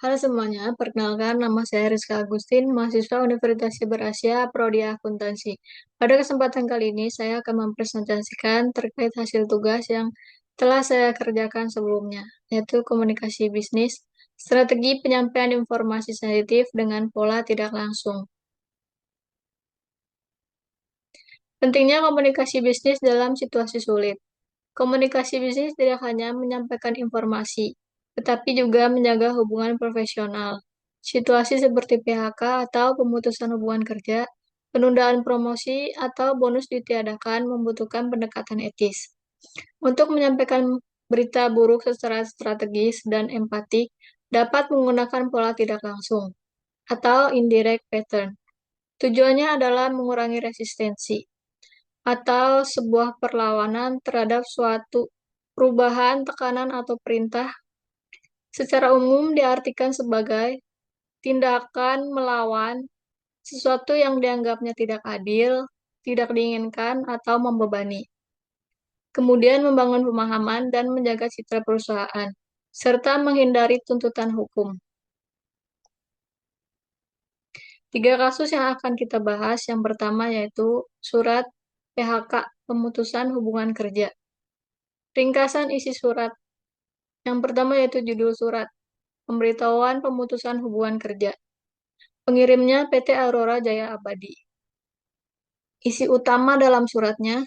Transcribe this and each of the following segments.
Halo semuanya, perkenalkan nama saya Rizka Agustin, mahasiswa Universitas Siber Asia, Prodi Akuntansi. Pada kesempatan kali ini, saya akan mempresentasikan terkait hasil tugas yang telah saya kerjakan sebelumnya, yaitu komunikasi bisnis, strategi penyampaian informasi sensitif dengan pola tidak langsung. Pentingnya komunikasi bisnis dalam situasi sulit. Komunikasi bisnis tidak hanya menyampaikan informasi, tetapi juga menjaga hubungan profesional. Situasi seperti PHK atau pemutusan hubungan kerja, penundaan promosi, atau bonus ditiadakan membutuhkan pendekatan etis. Untuk menyampaikan berita buruk secara strategis dan empatik, dapat menggunakan pola tidak langsung atau indirect pattern. Tujuannya adalah mengurangi resistensi atau sebuah perlawanan terhadap suatu perubahan, tekanan, atau perintah. Secara umum diartikan sebagai tindakan melawan sesuatu yang dianggapnya tidak adil, tidak diinginkan, atau membebani. Kemudian membangun pemahaman dan menjaga citra perusahaan, serta menghindari tuntutan hukum. 3 kasus yang akan kita bahas, yang pertama yaitu surat PHK, pemutusan hubungan kerja. Ringkasan isi surat. Yang pertama yaitu judul surat, pemberitahuan pemutusan hubungan kerja. Pengirimnya PT Aurora Jaya Abadi. Isi utama dalam suratnya,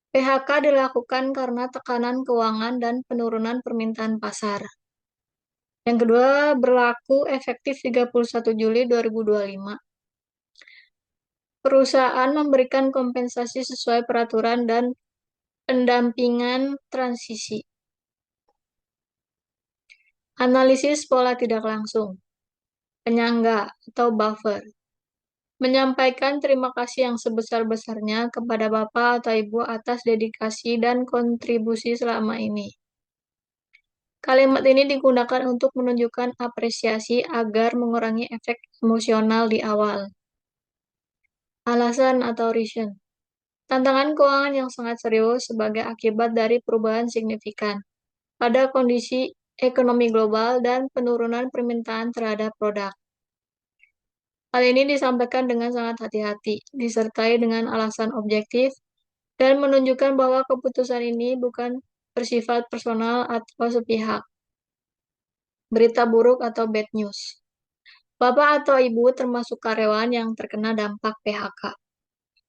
PHK dilakukan karena tekanan keuangan dan penurunan permintaan pasar. Yang kedua, berlaku efektif 31 Juli 2025. Perusahaan memberikan kompensasi sesuai peraturan dan pendampingan transisi. Analisis pola tidak langsung. Penyangga atau buffer. Menyampaikan terima kasih yang sebesar-besarnya kepada Bapak atau Ibu atas dedikasi dan kontribusi selama ini. Kalimat ini digunakan untuk menunjukkan apresiasi agar mengurangi efek emosional di awal. Alasan atau reason. Tantangan keuangan yang sangat serius sebagai akibat dari perubahan signifikan pada kondisi ekonomi global dan penurunan permintaan terhadap produk. Hal ini disampaikan dengan sangat hati-hati, disertai dengan alasan objektif, dan menunjukkan bahwa keputusan ini bukan bersifat personal atau sepihak. Berita buruk atau bad news. Bapak atau Ibu termasuk karyawan yang terkena dampak PHK.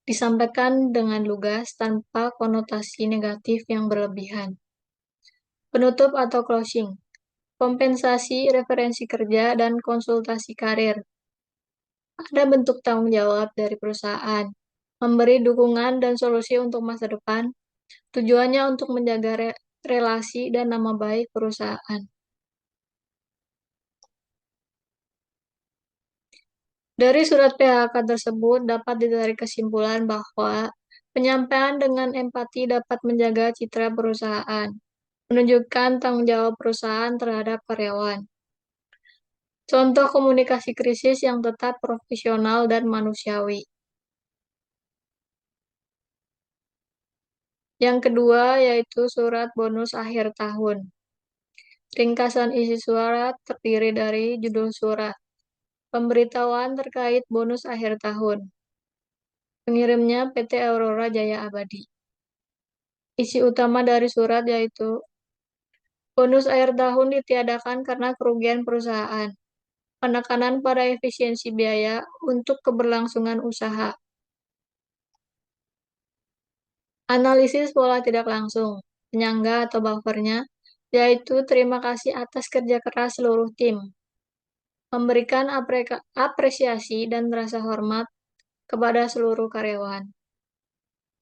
Disampaikan dengan lugas tanpa konotasi negatif yang berlebihan. Penutup atau closing. Kompensasi, referensi kerja, dan konsultasi karir. Ada bentuk tanggung jawab dari perusahaan, memberi dukungan dan solusi untuk masa depan, tujuannya untuk menjaga relasi dan nama baik perusahaan. Dari surat PHK tersebut dapat ditarik kesimpulan bahwa penyampaian dengan empati dapat menjaga citra perusahaan, menunjukkan tanggung jawab perusahaan terhadap karyawan. Contoh komunikasi krisis yang tetap profesional dan manusiawi. Yang kedua yaitu surat bonus akhir tahun. Ringkasan isi surat terdiri dari judul surat, pemberitahuan terkait bonus akhir tahun. Pengirimnya PT Aurora Jaya Abadi. Isi utama dari surat yaitu bonus akhir tahun ditiadakan karena kerugian perusahaan. Penekanan pada efisiensi biaya untuk keberlangsungan usaha. Analisis pola tidak langsung, penyangga atau buffernya, yaitu terima kasih atas kerja keras seluruh tim. Memberikan apresiasi dan rasa hormat kepada seluruh karyawan.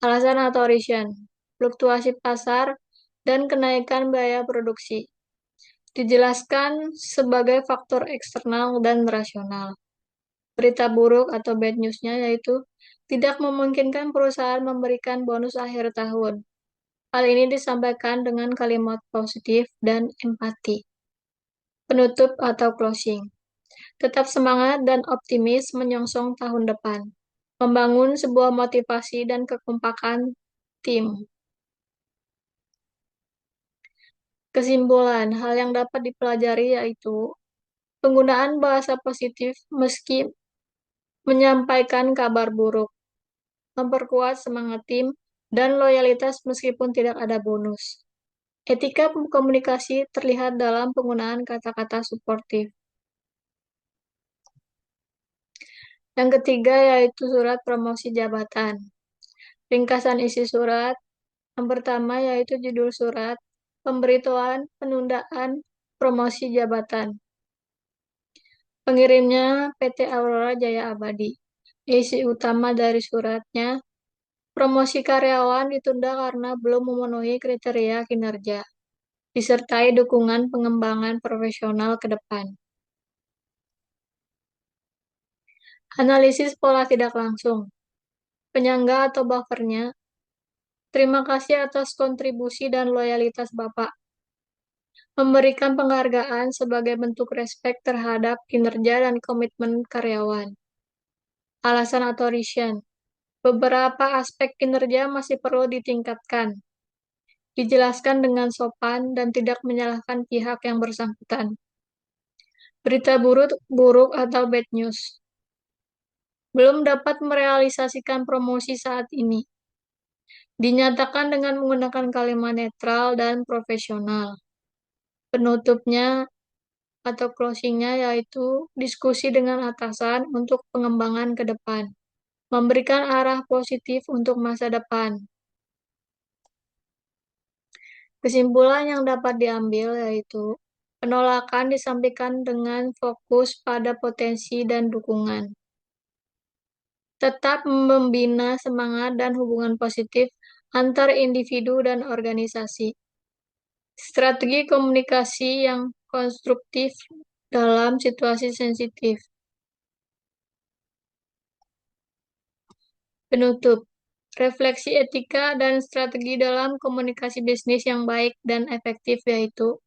Alasan atau reason, fluktuasi pasar dan kenaikan biaya produksi. Dijelaskan sebagai faktor eksternal dan rasional. Berita buruk atau bad news-nya yaitu tidak memungkinkan perusahaan memberikan bonus akhir tahun. Hal ini disampaikan dengan kalimat positif dan empati. Penutup atau closing. Tetap semangat dan optimis menyongsong tahun depan. Membangun sebuah motivasi dan kekompakan tim. Kesimpulan, hal yang dapat dipelajari yaitu Penggunaan bahasa positif meski menyampaikan kabar buruk, memperkuat semangat tim, dan loyalitas meskipun tidak ada bonus. Etika komunikasi terlihat dalam penggunaan kata-kata suportif. Yang ketiga yaitu surat promosi jabatan. Ringkasan isi surat. Yang pertama yaitu judul surat, pemberitahuan penundaan promosi jabatan. Pengirimnya PT Aurora Jaya Abadi. Isi utama dari suratnya, promosi karyawan ditunda karena belum memenuhi kriteria kinerja, disertai dukungan pengembangan profesional ke depan. Analisis pola tidak langsung. Penyangga atau buffernya, terima kasih atas kontribusi dan loyalitas Bapak. Memberikan penghargaan sebagai bentuk respek terhadap kinerja dan komitmen karyawan. Alasan atau reason. Beberapa aspek kinerja masih perlu ditingkatkan. Dijelaskan dengan sopan dan tidak menyalahkan pihak yang bersangkutan. Berita buruk atau bad news. Belum dapat merealisasikan promosi saat ini. Dinyatakan dengan menggunakan kalimat netral dan profesional. Penutupnya atau closingnya yaitu diskusi dengan atasan untuk pengembangan ke depan. Memberikan arah positif untuk masa depan. Kesimpulan yang dapat diambil yaitu penolakan disampaikan dengan fokus pada potensi dan dukungan. Tetap membina semangat dan hubungan positif antar individu dan organisasi. Strategi komunikasi yang konstruktif dalam situasi sensitif. Penutup. Refleksi etika dan strategi dalam komunikasi bisnis yang baik dan efektif yaitu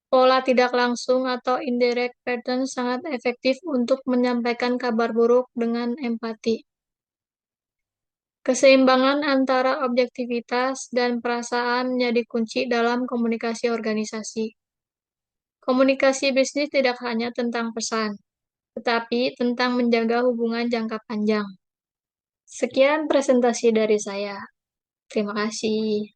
pola tidak langsung atau indirect pattern sangat efektif untuk menyampaikan kabar buruk dengan empati. Keseimbangan antara objektivitas dan perasaan menjadi kunci dalam komunikasi organisasi. Komunikasi bisnis tidak hanya tentang pesan, tetapi tentang menjaga hubungan jangka panjang. Sekian presentasi dari saya. Terima kasih.